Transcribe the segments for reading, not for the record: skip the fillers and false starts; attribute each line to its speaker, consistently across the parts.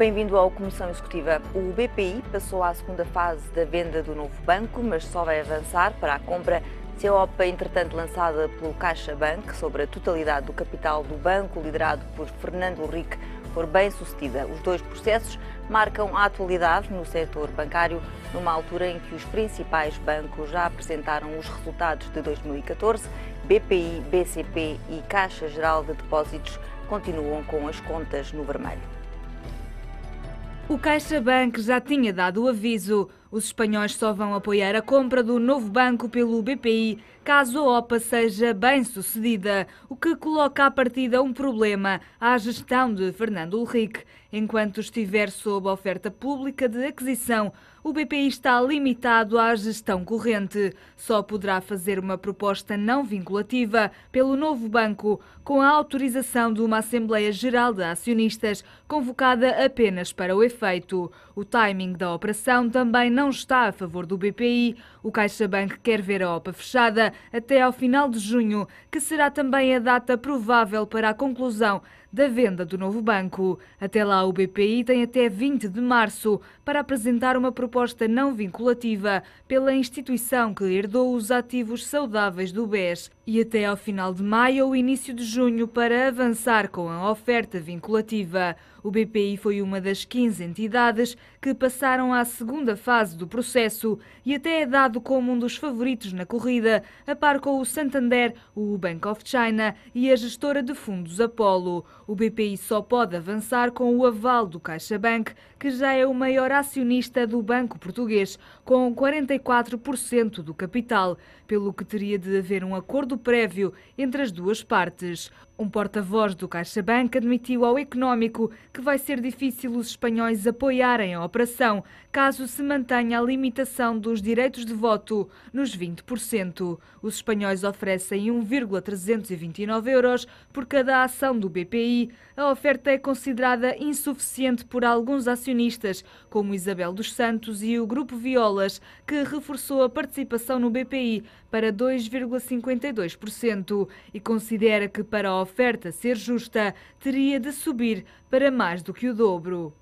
Speaker 1: Bem-vindo ao Comissão Executiva. O BPI passou à segunda fase da venda do novo banco, mas só vai avançar para a compra se a OPA, entretanto lançada pelo CaixaBank sobre a totalidade do capital do banco, liderado por Fernando Henrique, for bem sucedida. Os dois processos marcam a atualidade no setor bancário, numa altura em que os principais bancos já apresentaram os resultados de 2014. BPI, BCP e Caixa Geral de Depósitos continuam com as contas no vermelho.
Speaker 2: O CaixaBank já tinha dado o aviso. Os espanhóis só vão apoiar a compra do novo banco pelo BPI caso a OPA seja bem sucedida, o que coloca à partida um problema à gestão de Fernando Henrique. Enquanto estiver sob oferta pública de aquisição, o BPI está limitado à gestão corrente. Só poderá fazer uma proposta não vinculativa pelo novo banco, com a autorização de uma Assembleia Geral de Acionistas, convocada apenas para o efeito. O timing da operação também não está a favor do BPI. O CaixaBank quer ver a OPA fechada até ao final de junho, que será também a data provável para a conclusão da venda do novo banco. Até lá, o BPI tem até 20 de março para apresentar uma proposta não vinculativa pela instituição que herdou os ativos saudáveis do BES e até ao final de maio ou início de junho para avançar com a oferta vinculativa. O BPI foi uma das 15 entidades que passaram à segunda fase do processo e até é dado como um dos favoritos na corrida, a par com o Santander, o Bank of China e a gestora de fundos Apollo. O BPI só pode avançar com o aval do CaixaBank, que já é o maior acionista do banco português, com 44% do capital, pelo que teria de haver um acordo prévio entre as duas partes. Um porta-voz do CaixaBank admitiu ao Económico que vai ser difícil os espanhóis apoiarem a operação, caso se mantenha a limitação dos direitos de voto nos 20%. Os espanhóis oferecem 1,329 euros por cada ação do BPI. A oferta é considerada insuficiente por alguns acionistas, como Isabel dos Santos e o Grupo Violas, que reforçou a participação no BPI para 2,52% e considera que para a oferta ser justa, teria de subir para mais do que o dobro.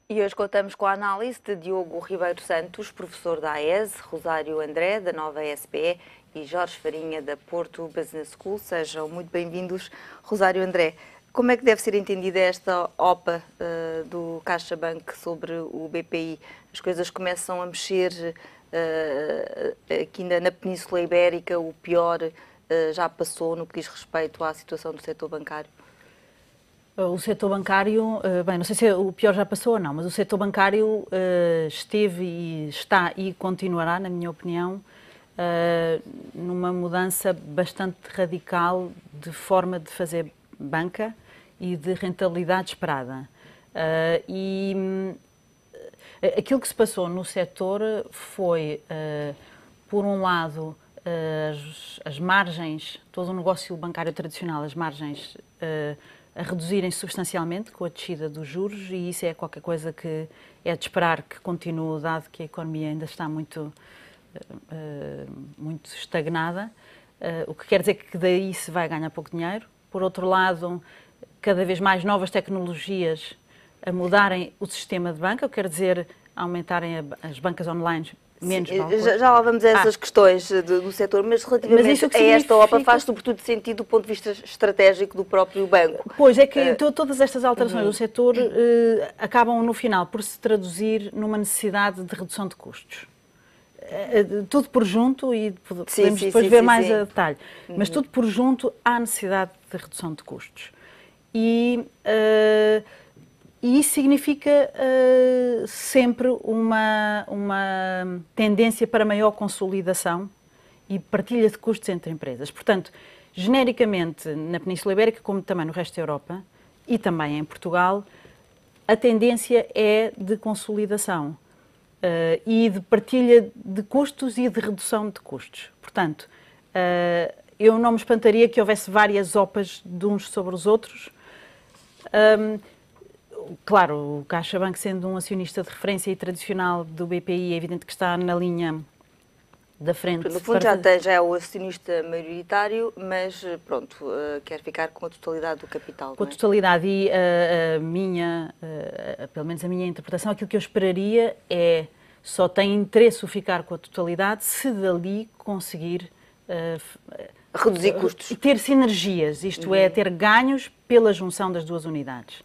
Speaker 1: E hoje contamos com a análise de Diogo Ribeiro Santos, professor da AES, Rosário André, da Nova SPE e Jorge Farinha, da Porto Business School. Sejam muito bem-vindos. Rosário André, como é que deve ser entendida esta OPA do CaixaBank sobre o BPI? As coisas começam a mexer aqui na Península Ibérica, o pior já passou no que diz respeito à situação do setor bancário?
Speaker 3: O setor bancário, bem, não sei se o pior já passou ou não, mas o setor bancário esteve e está e continuará, na minha opinião, numa mudança bastante radical de forma de fazer banca e de rentabilidade esperada. E aquilo que se passou no setor foi, por um lado, as margens, todo o negócio bancário tradicional, as margens a reduzirem substancialmente com a descida dos juros, e isso é qualquer coisa que é de esperar que continue, dado que a economia ainda está muito estagnada, o que quer dizer que daí se vai ganhar pouco dinheiro. Por outro lado, cada vez mais novas tecnologias a mudarem o sistema de banca, eu quero dizer, aumentarem as bancas online menos mal.
Speaker 1: Já lá vamos a essas questões do setor, mas relativamente a esta OPA faz sobretudo sentido do ponto de vista estratégico do próprio banco.
Speaker 3: Pois, é que todas estas alterações do setor acabam no final por se traduzir numa necessidade de redução de custos. Tudo por junto, e podemos depois ver mais a detalhe, mas tudo por junto há necessidade de redução de custos. E isso significa sempre uma tendência para maior consolidação e partilha de custos entre empresas. Portanto, genericamente, na Península Ibérica, como também no resto da Europa e também em Portugal, a tendência é de consolidação e de partilha de custos e de redução de custos. Portanto, eu não me espantaria que houvesse várias OPAs de uns sobre os outros. Claro, o CaixaBank, sendo um acionista de referência e tradicional do BPI, é evidente que está na linha da frente.
Speaker 1: No fundo já é o acionista maioritário, mas pronto, quer ficar com a totalidade do capital.
Speaker 3: Com a totalidade e pelo menos a minha interpretação, aquilo que eu esperaria é só tem interesse o ficar com a totalidade se dali conseguir
Speaker 1: reduzir custos.
Speaker 3: Ter sinergias, isto é, ter ganhos pela junção das duas unidades.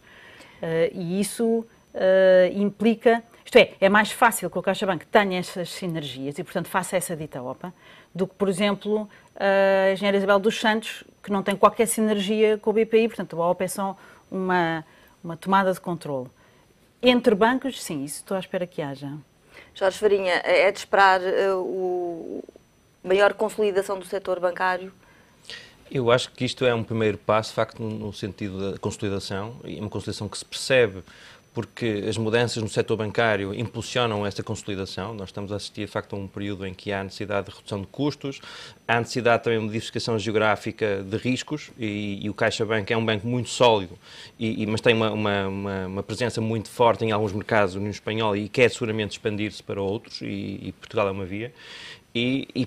Speaker 3: E isso implica, isto é mais fácil que o CaixaBank tenha essas sinergias e, portanto, faça essa dita OPA, do que, por exemplo, a engenheira Isabel dos Santos, que não tem qualquer sinergia com o BPI, portanto, a OPA é só uma tomada de controle. Entre bancos, sim, isso estou à espera que haja.
Speaker 1: Jorge Farinha, é de esperar maior consolidação do setor bancário?
Speaker 4: Eu acho que isto é um primeiro passo, de facto, no sentido da consolidação, e uma consolidação que se percebe porque as mudanças no setor bancário impulsionam esta consolidação. Nós estamos a assistir, de facto, a um período em que há necessidade de redução de custos, há necessidade também de diversificação geográfica de riscos e o CaixaBank é um banco muito sólido, mas tem uma presença muito forte em alguns mercados da União Espanhola e quer seguramente expandir-se para outros e Portugal é uma via.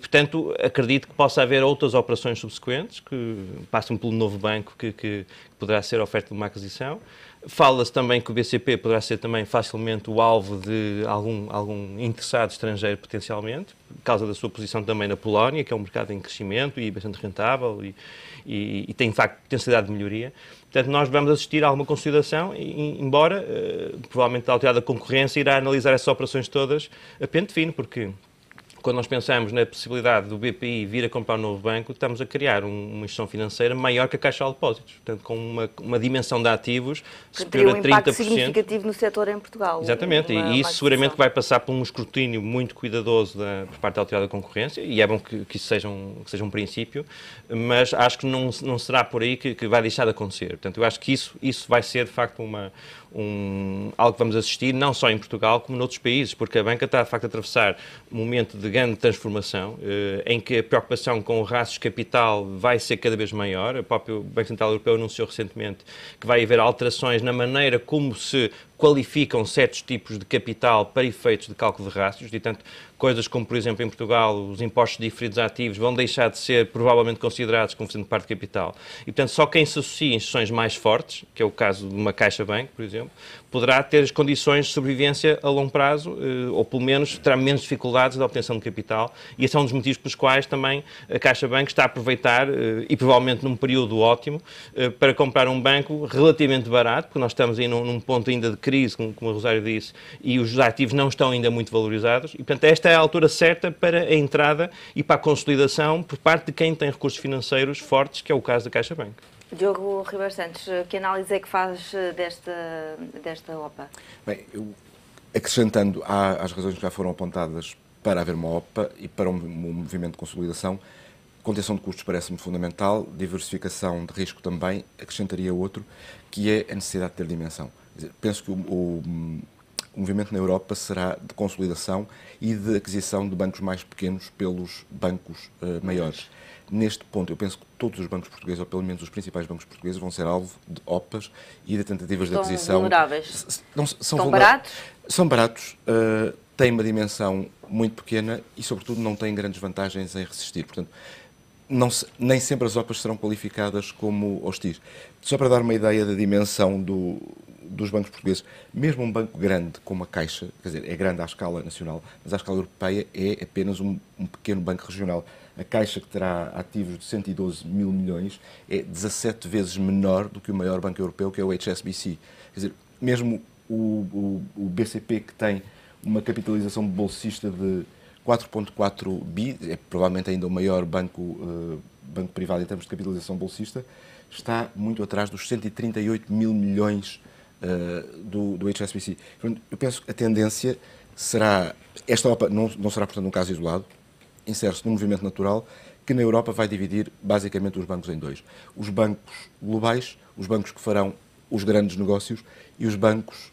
Speaker 4: Portanto, acredito que possa haver outras operações subsequentes que passam pelo novo banco que poderá ser oferta de uma aquisição. Fala-se também que o BCP poderá ser também facilmente o alvo de algum interessado estrangeiro potencialmente, por causa da sua posição também na Polónia, que é um mercado em crescimento e bastante rentável e tem, de facto, potencialidade de melhoria. Portanto, nós vamos assistir a alguma consolidação, embora provavelmente a Autoridade da Concorrência irá analisar essas operações todas a pente fino, porque quando nós pensamos na possibilidade do BPI vir a comprar um novo banco, estamos a criar uma instituição financeira maior que a Caixa de Depósitos, portanto, com uma dimensão de ativos superior a 30%.
Speaker 1: Um impacto significativo no setor em Portugal.
Speaker 4: Exatamente, e isso seguramente vai passar por um escrutínio muito cuidadoso por parte da Autoridade da Concorrência, e é bom que isso seja um princípio, mas acho que não será por aí que vai deixar de acontecer. Portanto, eu acho que isso vai ser, de facto, algo que vamos assistir, não só em Portugal, como noutros países, porque a banca está, de facto, a atravessar um momento de grande transformação, em que a preocupação com o rastro de capital vai ser cada vez maior. O próprio Banco Central Europeu anunciou recentemente que vai haver alterações na maneira como se qualificam certos tipos de capital para efeitos de cálculo de rastros, e, portanto, coisas como, por exemplo, em Portugal, os impostos diferidos ativos vão deixar de ser provavelmente considerados como fazendo parte de capital. E, portanto, só quem se associa a instituições mais fortes, que é o caso de uma CaixaBank, por exemplo, poderá ter as condições de sobrevivência a longo prazo, ou pelo menos terá menos dificuldades de obtenção de capital, e esse é um dos motivos pelos quais também a CaixaBank está a aproveitar, e provavelmente num período ótimo, para comprar um banco relativamente barato, porque nós estamos aí num ponto ainda de crise, como a Rosário disse, e os ativos não estão ainda muito valorizados, e, portanto, esta é a altura certa para a entrada e para a consolidação por parte de quem tem recursos financeiros fortes, que é o caso da CaixaBank.
Speaker 1: Diogo Ribeiro Santos, que análise é que faz desta OPA?
Speaker 5: Bem, acrescentando às razões que já foram apontadas para haver uma OPA e para um movimento de consolidação, contenção de custos parece-me fundamental, diversificação de risco também, acrescentaria outro, que é a necessidade de ter dimensão. Quer dizer, penso que o movimento na Europa será de consolidação e de aquisição de bancos mais pequenos pelos bancos maiores. Neste ponto, eu penso que todos os bancos portugueses, ou pelo menos os principais bancos portugueses, vão ser alvo de OPAs e de tentativas de aquisição.
Speaker 1: Vulneráveis.
Speaker 5: São
Speaker 1: baratos?
Speaker 5: São baratos, têm uma dimensão muito pequena e, sobretudo, não têm grandes vantagens em resistir. Portanto, nem sempre as OPAs serão qualificadas como hostis. Só para dar uma ideia da dimensão dos bancos portugueses, mesmo um banco grande como a Caixa, quer dizer, é grande à escala nacional, mas à escala europeia é apenas um pequeno banco regional. A Caixa, que terá ativos de 112 mil milhões, é 17 vezes menor do que o maior banco europeu, que é o HSBC. Quer dizer, mesmo o BCP, que tem uma capitalização bolsista de 4,4 bi, é provavelmente ainda o maior banco privado em termos de capitalização bolsista, está muito atrás dos 138 mil milhões do HSBC. Portanto, eu penso que a tendência será, esta OPA não será, portanto, um caso isolado, insere-se num movimento natural que na Europa vai dividir basicamente os bancos em dois. Os bancos globais, os bancos que farão os grandes negócios, e os bancos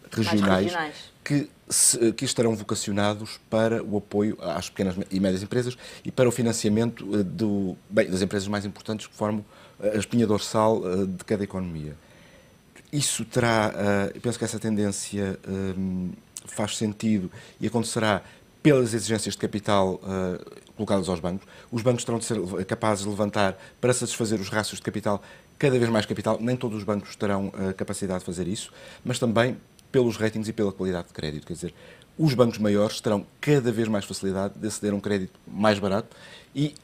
Speaker 5: regionais. Que estarão vocacionados para o apoio às pequenas e médias empresas e para o financiamento das empresas mais importantes que formam a espinha dorsal de cada economia. Isso terá, eu penso que essa tendência faz sentido e acontecerá pelas exigências de capital colocadas aos bancos. Os bancos terão de ser capazes de levantar para satisfazer os rácios de capital cada vez mais capital. Nem todos os bancos terão a capacidade de fazer isso, mas também pelos ratings e pela qualidade de crédito. Quer dizer, os bancos maiores terão cada vez mais facilidade de aceder a um crédito mais barato e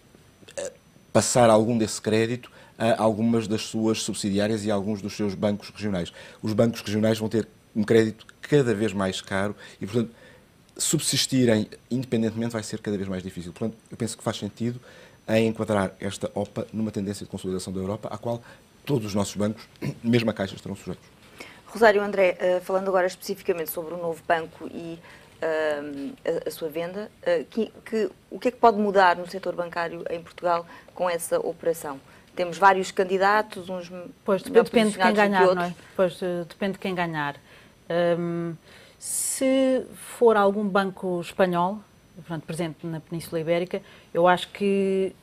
Speaker 5: passar algum desse crédito a algumas das suas subsidiárias e a alguns dos seus bancos regionais. Os bancos regionais vão ter um crédito cada vez mais caro e, portanto, subsistirem independentemente vai ser cada vez mais difícil. Portanto, eu penso que faz sentido em enquadrar esta OPA numa tendência de consolidação da Europa, à qual todos os nossos bancos, mesmo a Caixa, estarão sujeitos.
Speaker 1: Rosário André, falando agora especificamente sobre o novo banco e a sua venda, o que é que pode mudar no setor bancário em Portugal com essa operação? Temos vários candidatos, uns
Speaker 3: pois, depende de quem ganhar, não é? Pois, depende de quem ganhar. Se for algum banco espanhol, portanto, presente na Península Ibérica, eu acho que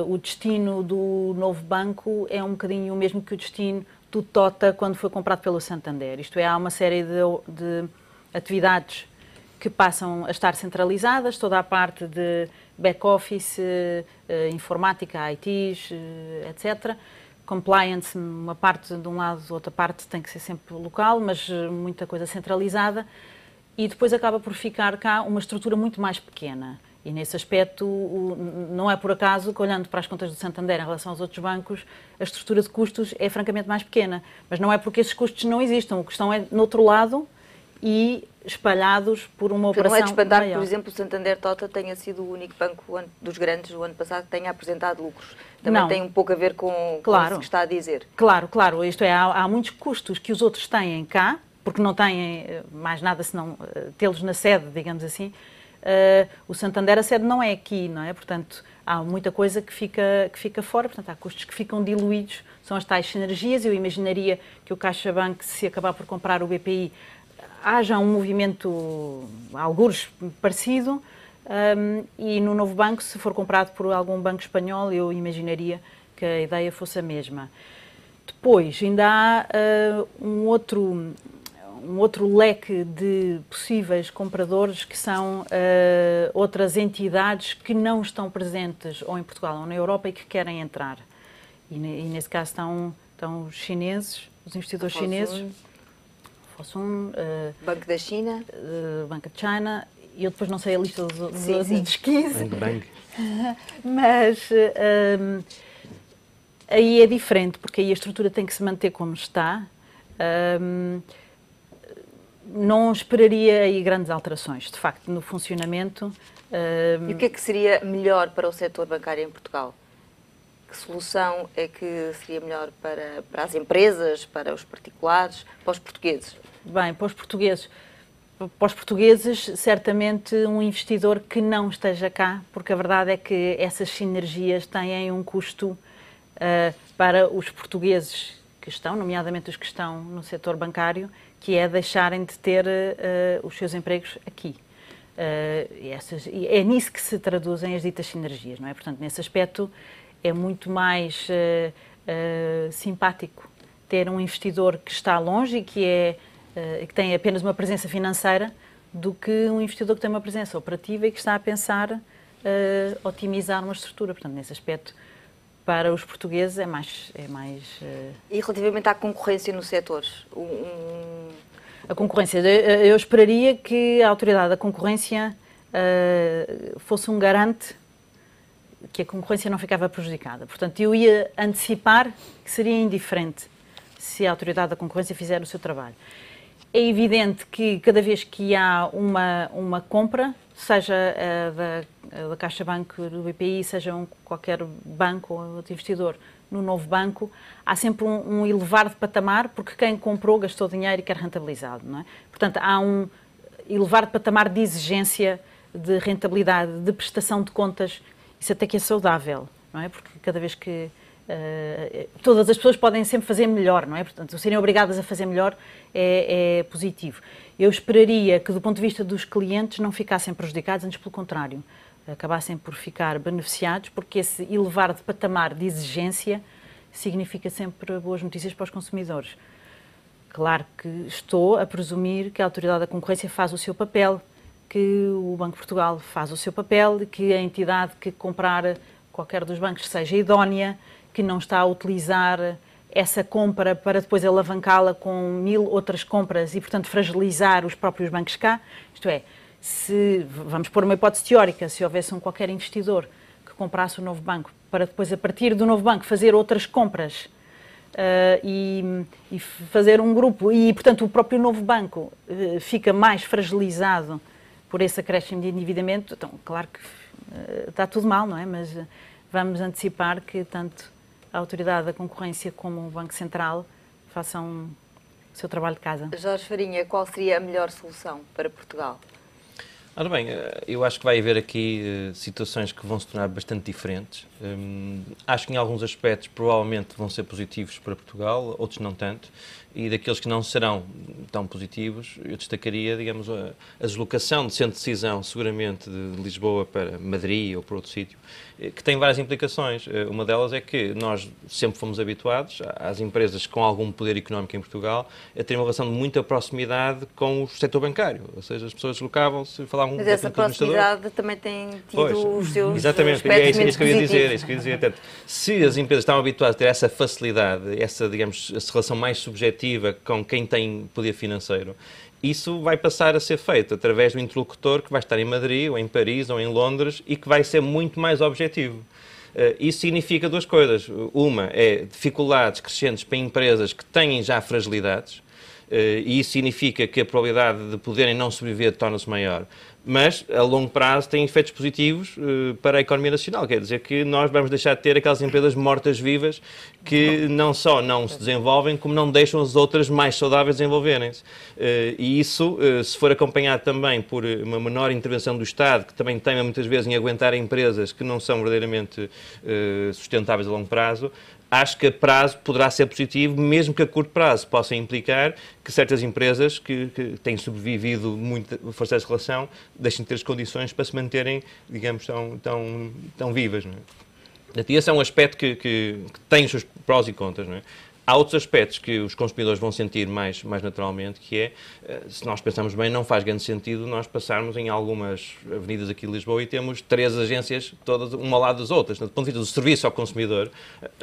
Speaker 3: o destino do novo banco é um bocadinho o mesmo que o destino do Tota quando foi comprado pelo Santander. Isto é, há uma série de atividades que passam a estar centralizadas, toda a parte de back-office, informática, ITs, etc. Compliance, uma parte de um lado, outra parte tem que ser sempre local, mas muita coisa centralizada. E depois acaba por ficar cá uma estrutura muito mais pequena. E nesse aspecto, não é por acaso que, olhando para as contas do Santander em relação aos outros bancos, a estrutura de custos é francamente mais pequena. Mas não é porque esses custos não existam, o que estão é no outro lado e espalhados por uma operação maior.
Speaker 1: Não é de espantar que, por exemplo, o Santander Tota tenha sido o único banco dos grandes do ano passado que tenha apresentado lucros. Também tem um pouco a ver com isso que está a dizer.
Speaker 3: Claro. Isto é, há muitos custos que os outros têm cá, porque não têm mais nada senão tê-los na sede, digamos assim. O Santander, a sede não é aqui, não é? Portanto, há muita coisa que fica fora, portanto, há custos que ficam diluídos, são as tais sinergias. Eu imaginaria que o CaixaBank, se acabar por comprar o BPI, haja um movimento, algures, parecido, e no novo banco, se for comprado por algum banco espanhol, eu imaginaria que a ideia fosse a mesma. Depois, ainda há um outro leque de possíveis compradores que são outras entidades que não estão presentes ou em Portugal ou na Europa e que querem entrar. E nesse caso estão os chineses, os investidores chineses.
Speaker 1: Banco da China.
Speaker 3: Banco de China. E eu depois não sei a lista dos 15.
Speaker 4: Bang.
Speaker 3: Mas aí é diferente, porque aí a estrutura tem que se manter como está. Não esperaria aí grandes alterações, de facto, no funcionamento.
Speaker 1: E o que é que seria melhor para o setor bancário em Portugal? Que solução é que seria melhor para as empresas, para os particulares, para os portugueses?
Speaker 3: Bem, para os portugueses, certamente um investidor que não esteja cá, porque a verdade é que essas sinergias têm um custo para os portugueses que estão, nomeadamente os que estão no setor bancário, que é deixarem de ter os seus empregos aqui. É nisso que se traduzem as ditas sinergias, não é? Portanto, nesse aspecto é muito mais simpático ter um investidor que está longe e que tem apenas uma presença financeira do que um investidor que tem uma presença operativa e que está a pensar otimizar uma estrutura. Portanto, nesse aspecto, para os portugueses é mais...
Speaker 1: E relativamente à concorrência no setor?
Speaker 3: A concorrência, eu esperaria que a autoridade da concorrência fosse um garante que a concorrência não ficava prejudicada. Portanto, eu ia antecipar que seria indiferente se a autoridade da concorrência fizer o seu trabalho. É evidente que cada vez que há uma compra, seja da CaixaBank, do BPI, seja qualquer banco ou outro investidor no novo banco, há sempre um elevar de patamar, porque quem comprou gastou dinheiro e quer rentabilizado, não é? Portanto, há um elevar de patamar de exigência, de rentabilidade, de prestação de contas. Isso até que é saudável, não é? Porque cada vez que todas as pessoas podem sempre fazer melhor, não é? Portanto, serem obrigadas a fazer melhor é positivo. Eu esperaria que, do ponto de vista dos clientes, não ficassem prejudicados, antes pelo contrário, acabassem por ficar beneficiados, porque esse elevar de patamar de exigência significa sempre boas notícias para os consumidores. Claro que estou a presumir que a autoridade da concorrência faz o seu papel que o Banco de Portugal faz o seu papel, que a entidade que comprar qualquer dos bancos seja idónea, que não está a utilizar essa compra para depois alavancá-la com 1000 outras compras e, portanto, fragilizar os próprios bancos cá. Isto é, se, vamos pôr uma hipótese teórica, se houvesse qualquer investidor que comprasse o novo banco para depois, a partir do novo banco, fazer outras compras e fazer um grupo, e, portanto, o próprio novo banco fica mais fragilizado por esse acréscimo de endividamento, então, claro que está tudo mal, não é? Mas vamos antecipar que tanto a Autoridade da Concorrência como o Banco Central façam o seu trabalho de casa.
Speaker 1: Jorge Farinha, qual seria a melhor solução para Portugal?
Speaker 4: Ora bem, eu acho que vai haver aqui situações que vão se tornar bastante diferentes. Acho que em alguns aspectos provavelmente vão ser positivos para Portugal, outros não tanto. E daqueles que não serão tão positivos, eu destacaria, digamos, a deslocação de centro de decisão, seguramente, de Lisboa para Madrid ou para outro sítio, que tem várias implicações. Uma delas é que nós sempre fomos habituados, às empresas com algum poder económico em Portugal, a ter uma relação de muita proximidade com o setor bancário. Ou seja, as pessoas deslocavam-se, falavam...
Speaker 1: Mas essa proximidade também tem tido os seus
Speaker 4: exatamente,
Speaker 1: aspectos
Speaker 4: é isso que eu ia dizer. Portanto, se as empresas estão habituadas a ter essa facilidade, essa, digamos, essa relação mais subjetiva com quem tem poder financeiro, isso vai passar a ser feito através do interlocutor que vai estar em Madrid, ou em Paris, ou em Londres, e que vai ser muito mais objetivo. Isso significa duas coisas. Uma é dificuldades crescentes para empresas que têm já fragilidades, e isso significa que a probabilidade de poderem não sobreviver torna-se maior. Mas, a longo prazo, tem efeitos positivos para a economia nacional. Quer dizer que nós vamos deixar de ter aquelas empresas mortas-vivas que não só não se desenvolvem, como não deixam as outras mais saudáveis desenvolverem-se. E isso, se for acompanhado também por uma menor intervenção do Estado, que também teima muitas vezes em aguentar empresas que não são verdadeiramente sustentáveis a longo prazo, acho que a prazo poderá ser positivo, mesmo que a curto prazo possa implicar que certas empresas que têm sobrevivido muito força dessa relação deixem de ter as condições para se manterem, digamos, tão vivas. Não é? E esse é um aspecto que tem os seus prós e contras. Não é? Há outros aspectos que os consumidores vão sentir mais naturalmente, que é, se nós pensamos bem, não faz grande sentido nós passarmos em algumas avenidas aqui de Lisboa e temos 3 agências, todas uma ao lado das outras. Do ponto de vista do serviço ao consumidor,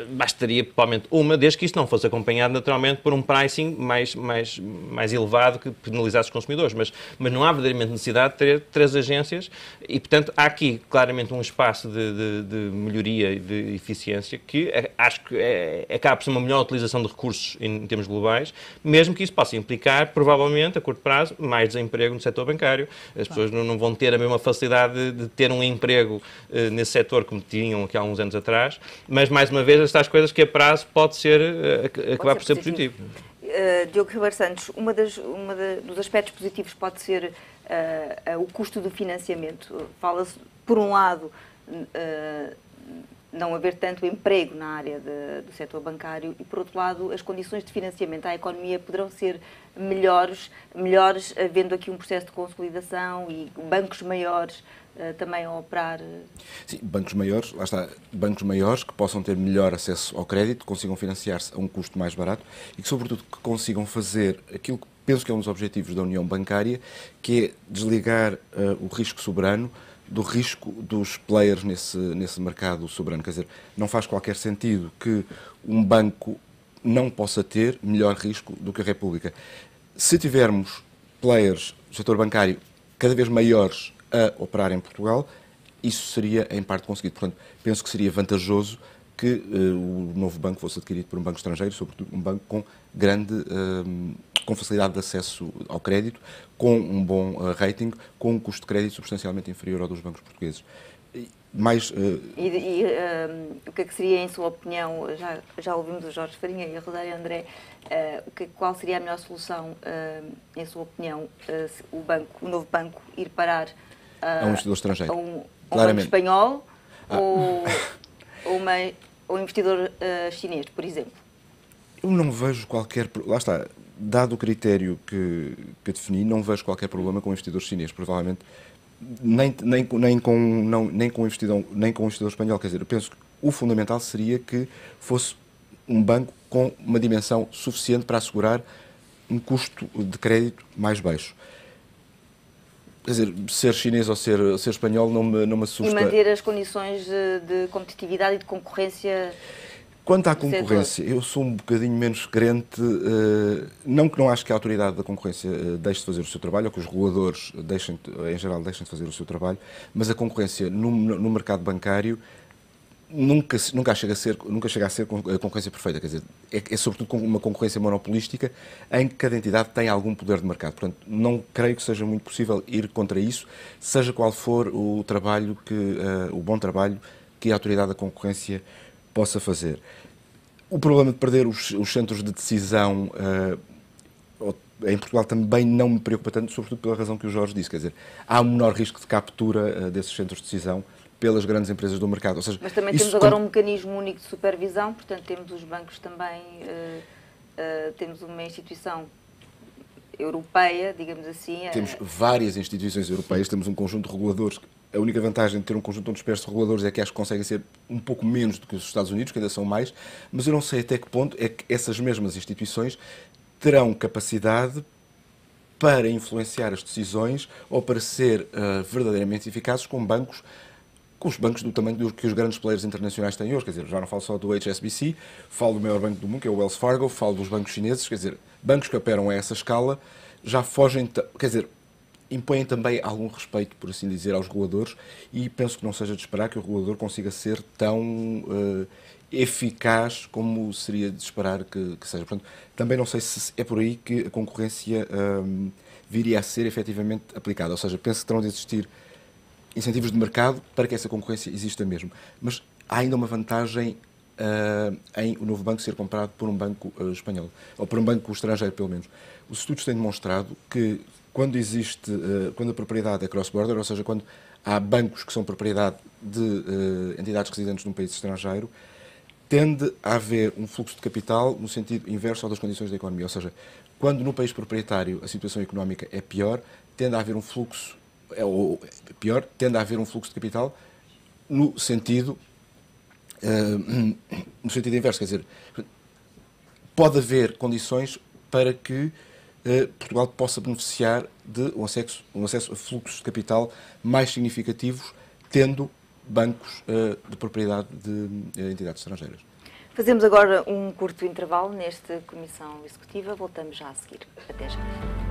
Speaker 4: bastaria provavelmente uma, desde que isso não fosse acompanhado naturalmente por um pricing mais elevado que penalizasse os consumidores. Mas não há verdadeiramente necessidade de ter 3 agências e, portanto, há aqui claramente um espaço de melhoria e de eficiência que acho que acaba por ser uma melhor utilização de recursos em termos globais, mesmo que isso possa implicar, provavelmente, a curto prazo, mais desemprego no setor bancário. As pessoas não vão ter a mesma facilidade de ter um emprego nesse setor como tinham aqui há uns anos atrás, mas, mais uma vez, estas coisas que a prazo pode acabar por ser positivo.
Speaker 1: Diogo Ribeiro Santos, dos aspectos positivos pode ser o custo do financiamento. Fala-se, por um lado, não haver tanto emprego na área do setor bancário e, por outro lado, as condições de financiamento à economia poderão ser melhores, havendo aqui um processo de consolidação e bancos maiores também a operar.
Speaker 5: Sim, bancos maiores, lá está, bancos maiores que possam ter melhor acesso ao crédito, consigam financiar-se a um custo mais barato e que, sobretudo, que consigam fazer aquilo que penso que é um dos objetivos da União Bancária, que é desligar o risco soberano do risco dos players nesse mercado soberano. Quer dizer, não faz qualquer sentido que um banco não possa ter melhor risco do que a República. Se tivermos players do setor bancário cada vez maiores a operar em Portugal, isso seria em parte conseguido. Portanto, penso que seria vantajoso que o novo banco fosse adquirido por um banco estrangeiro, sobretudo um banco com facilidade de acesso ao crédito, com um bom rating, com um custo de crédito substancialmente inferior ao dos bancos portugueses.
Speaker 1: O que é que seria, em sua opinião, já ouvimos o Jorge Farinha e a Rosário André, qual seria a melhor solução, em sua opinião, o novo banco ir parar
Speaker 5: a um investidor estrangeiro?
Speaker 1: A um banco espanhol ou um investidor chinês, por exemplo?
Speaker 5: Eu não vejo qualquer... Lá está, dado o critério que defini, não vejo qualquer problema com o investidor chinês, provavelmente nem com o investidor espanhol. Quer dizer, eu penso que o fundamental seria que fosse um banco com uma dimensão suficiente para assegurar um custo de crédito mais baixo. quer dizer, ser chinês ou ser espanhol não me assusta.
Speaker 1: E manter as condições de competitividade e de concorrência.
Speaker 5: Quanto à concorrência, eu sou um bocadinho menos crente, não que não acho que a autoridade da concorrência deixe de fazer o seu trabalho, ou que os reguladores, em geral, deixem de fazer o seu trabalho, mas a concorrência no mercado bancário nunca chega a ser a concorrência perfeita, quer dizer, é sobretudo uma concorrência monopolística em que cada entidade tem algum poder de mercado. Portanto, não creio que seja muito possível ir contra isso, seja qual for o bom trabalho que a autoridade da concorrência possa fazer. O problema de perder os centros de decisão em Portugal também não me preocupa tanto, sobretudo pela razão que o Jorge disse, quer dizer, há um menor risco de captura desses centros de decisão pelas grandes empresas do mercado. Ou seja,
Speaker 1: mas também temos agora um mecanismo único de supervisão, portanto temos os bancos também, temos uma instituição europeia, digamos assim.
Speaker 5: Temos várias instituições europeias, temos um conjunto de reguladores. A única vantagem de ter um conjunto tão disperso de reguladores é que acho que conseguem ser um pouco menos do que os Estados Unidos, que ainda são mais, mas eu não sei até que ponto é que essas mesmas instituições terão capacidade para influenciar as decisões ou para ser verdadeiramente eficazes com os bancos do tamanho que os grandes players internacionais têm hoje. Quer dizer, já não falo só do HSBC, falo do maior banco do mundo, que é o Wells Fargo, falo dos bancos chineses, quer dizer, bancos que operam a essa escala já fogem, quer dizer, impõem também algum respeito, por assim dizer, aos reguladores, e penso que não seja de esperar que o regulador consiga ser tão eficaz como seria de esperar que seja. Portanto, também não sei se é por aí que a concorrência viria a ser efetivamente aplicada. Ou seja, penso que terão de existir incentivos de mercado para que essa concorrência exista mesmo. Mas há ainda uma vantagem em o novo banco ser comprado por um banco espanhol, ou por um banco estrangeiro, pelo menos. Os estudos têm demonstrado que quando a propriedade é cross-border, ou seja, quando há bancos que são propriedade de entidades residentes num país estrangeiro, tende a haver um fluxo de capital no sentido inverso ao das condições da economia. Ou seja, quando no país proprietário a situação económica é pior, tende a haver um fluxo de capital no sentido inverso. Quer dizer, pode haver condições para que Portugal possa beneficiar de um acesso a fluxos de capital mais significativos, tendo bancos de propriedade de entidades estrangeiras.
Speaker 1: Fazemos agora um curto intervalo nesta Comissão Executiva. Voltamos já a seguir. Até já.